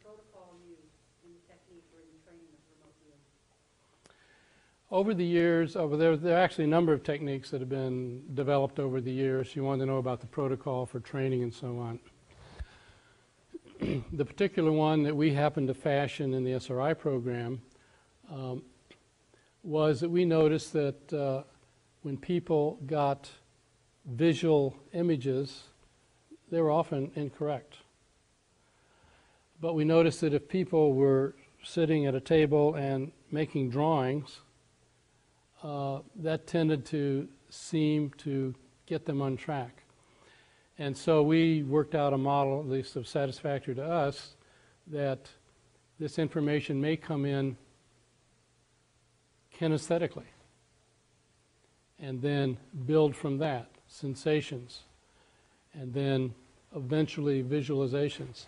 protocol used in the technique or in the training of remote viewing? Over the years, there are actually a number of techniques that have been developed over the years. You want to know about the protocol for training and so on. The particular one that we happened to fashion in the SRI program was that we noticed that when people got visual images, they were often incorrect. But we noticed that if people were sitting at a table and making drawings, that tended to seem to get them on track. And so we worked out a model, at least of satisfactory to us, that this information may come in kinesthetically and then build from that, sensations, and then eventually visualizations.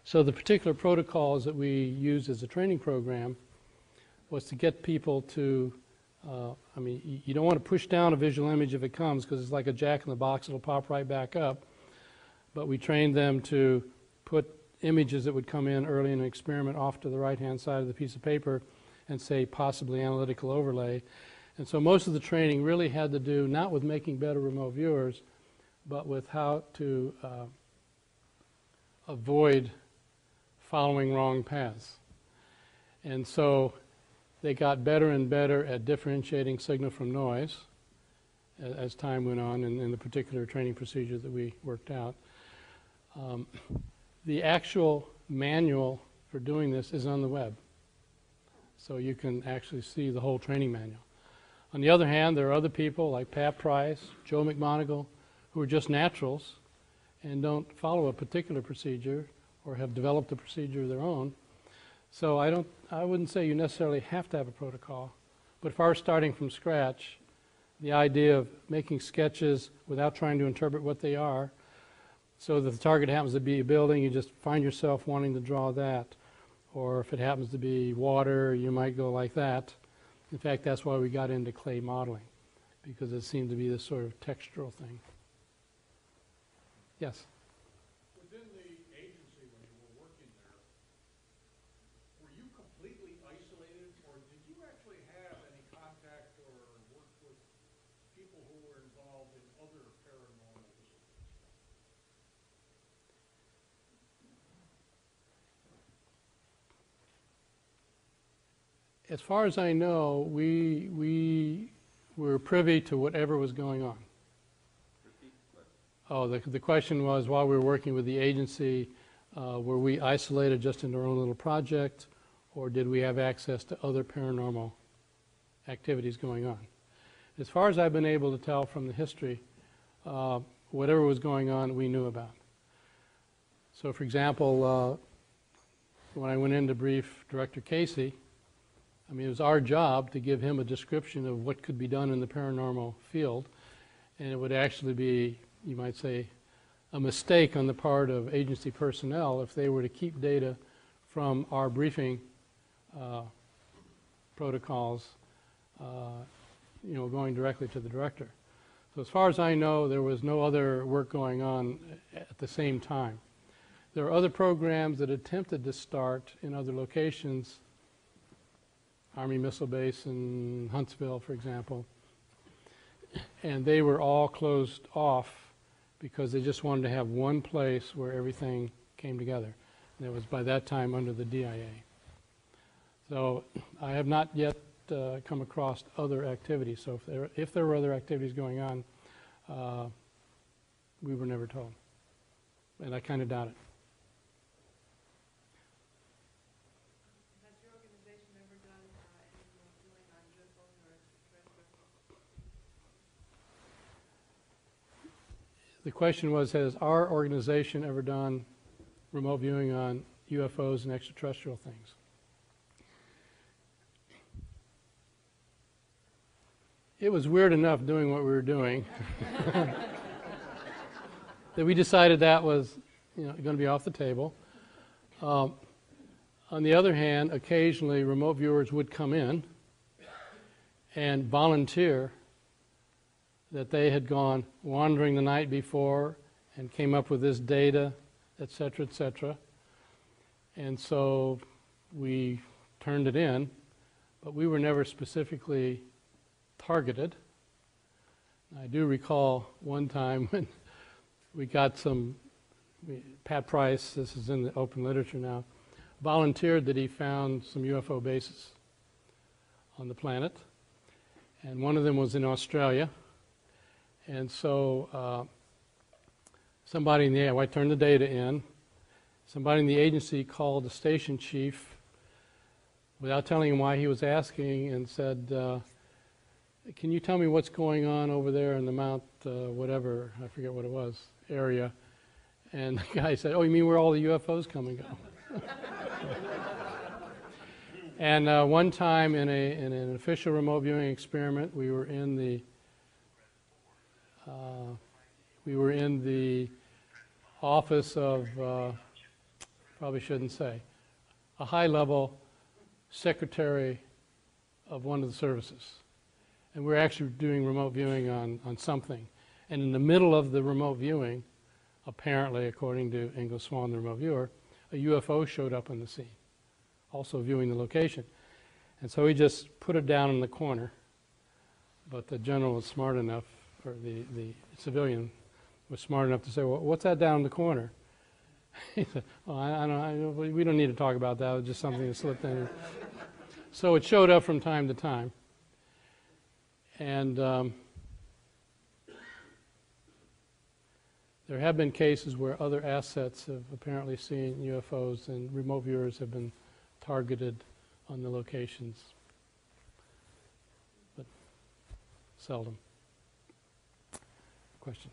So the particular protocols that we used as a training program was to get people to, I mean, you don't want to push down a visual image if it comes, because it's like a jack in the box, it'll pop right back up. But we trained them to put images that would come in early in an experiment off to the right-hand side of the piece of paper and say possibly analytical overlay. And so most of the training really had to do not with making better remote viewers, but with how to avoid following wrong paths. And so they got better and better at differentiating signal from noise as time went on in the particular training procedure that we worked out. The actual manual for doing this is on the web, so you can actually see the whole training manual. On the other hand, there are other people like Pat Price, Joe McMonagle, who are just naturals and don't follow a particular procedure or have developed a procedure of their own. So I wouldn't say you necessarily have to have a protocol, but if I were starting from scratch, the idea of making sketches without trying to interpret what they are, so that the target happens to be a building, you just find yourself wanting to draw that. Or if it happens to be water, you might go like that. In fact, that's why we got into clay modeling, because it seemed to be this sort of textural thing. Yes? Within the agency, when you were working there, were you completely isolated, or did you actually have any contact or work with people who were involved in other paranormal disciplines? As far as I know, we were privy to whatever was going on. Oh, the question was, while we were working with the agency, were we isolated just in our own little project, or did we have access to other paranormal activities going on? As far as I've been able to tell from the history, whatever was going on, we knew about. So, for example, when I went in to brief Director Casey, I mean, it was our job to give him a description of what could be done in the paranormal field, and it would actually be, you might say, a mistake on the part of agency personnel if they were to keep data from our briefing protocols, going directly to the director. So as far as I know, there was no other work going on at the same time. There are other programs that attempted to start in other locations, Army Missile Base in Huntsville, for example, and they were all closed off because they just wanted to have one place where everything came together. And it was by that time under the DIA. So I have not yet come across other activities. So if there were other activities going on, we were never told. And I kind of doubt it. Has your organization ever done any remote viewing on UFOs or extraterrestrials? The question was, has our organization ever done remote viewing on UFOs and extraterrestrial things? It was weird enough doing what we were doing that we decided that was going to be off the table. On the other hand, occasionally remote viewers would come in and volunteer that they had gone wandering the night before and came up with this data, etc., etc. And so we turned it in, but we were never specifically targeted. I do recall one time when we got Pat Price, this is in the open literature now, volunteered that he found some UFO bases on the planet, and one of them was in Australia. And so somebody in the, I turned the data in, somebody in the agency called the station chief without telling him why he was asking and said, can you tell me what's going on over there in the Mount whatever, I forget what it was, area. And the guy said, oh, you mean where all the UFOs come and go? And one time in an official remote viewing experiment, we were in the office of, probably shouldn't say, a high-level secretary of one of the services. And we're actually doing remote viewing on something. And in the middle of the remote viewing, apparently, according to Ingo Swan, the remote viewer, a UFO showed up on the scene, also viewing the location. And so he just put it down in the corner. But the general was smart enough, or the civilian was smart enough to say, well, what's that down in the corner? He said, well, we don't need to talk about that. It was just something that slipped in. So it showed up from time to time. And there have been cases where other assets have apparently seen UFOs, and remote viewers have been targeted on the locations, but seldom. Question?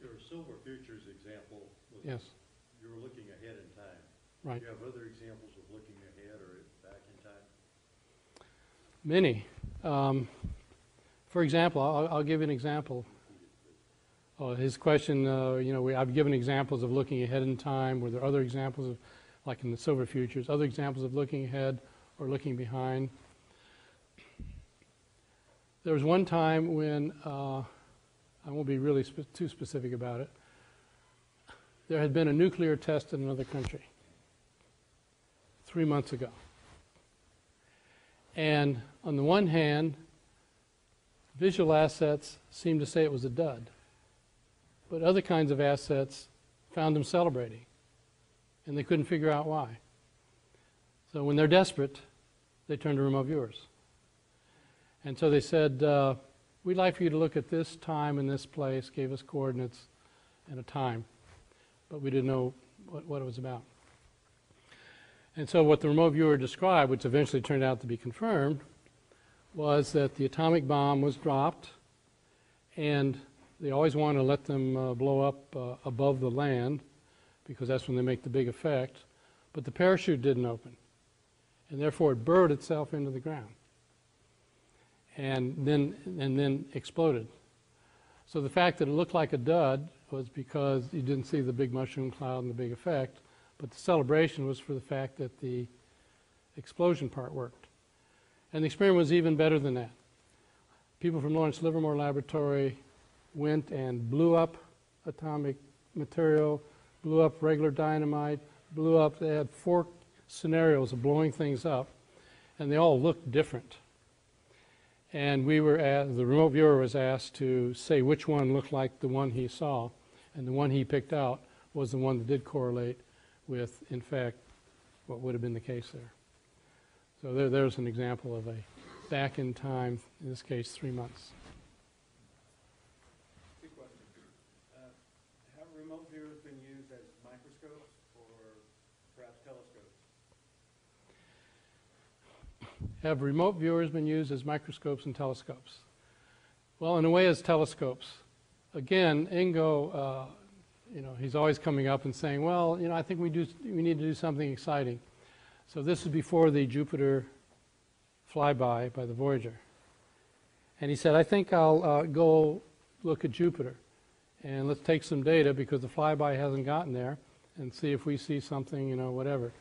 Your Silver Futures example was, yes, you were looking ahead in time. right. Do you have other examples of looking ahead or back in time? Many. For example, I'll give you an example. Oh, his question, I've given examples of looking ahead in time. Were there other examples of, like in the Silver Futures, other examples of looking ahead or looking behind? There was one time when, I won't be really too specific about it, there had been a nuclear test in another country 3 months ago. And on the one hand, visual assets seemed to say it was a dud. But other kinds of assets found them celebrating. And they couldn't figure out why. So when they're desperate, they turn to remote viewers. And so they said, we'd like for you to look at this time and this place, gave us coordinates and a time. But we didn't know what it was about. And so what the remote viewer described, which eventually turned out to be confirmed, was that the atomic bomb was dropped, and they always want to let them blow up above the land, because that's when they make the big effect. But the parachute didn't open, and therefore it burrowed itself into the ground, and then exploded. So the fact that it looked like a dud was because you didn't see the big mushroom cloud and the big effect, but the celebration was for the fact that the explosion part worked. And the experiment was even better than that. People from Lawrence Livermore Laboratory went and blew up atomic material, blew up regular dynamite, they had 4 scenarios of blowing things up, and they all looked different. And the remote viewer was asked to say which one looked like the one he saw, and the one he picked out was the one that did correlate with, in fact, what would have been the case there. So there's an example of a back in time, in this case 3 months. Two questions. Have remote viewers been used as microscopes or perhaps telescopes? Have remote viewers been used as microscopes and telescopes? Well, in a way, as telescopes. Again, Ingo, he's always coming up and saying, well, I think we need to do something exciting. So this is before the Jupiter flyby by the Voyager. And he said, I think I'll go look at Jupiter. And let's take some data because the flyby hasn't gotten there and see if we see something, whatever.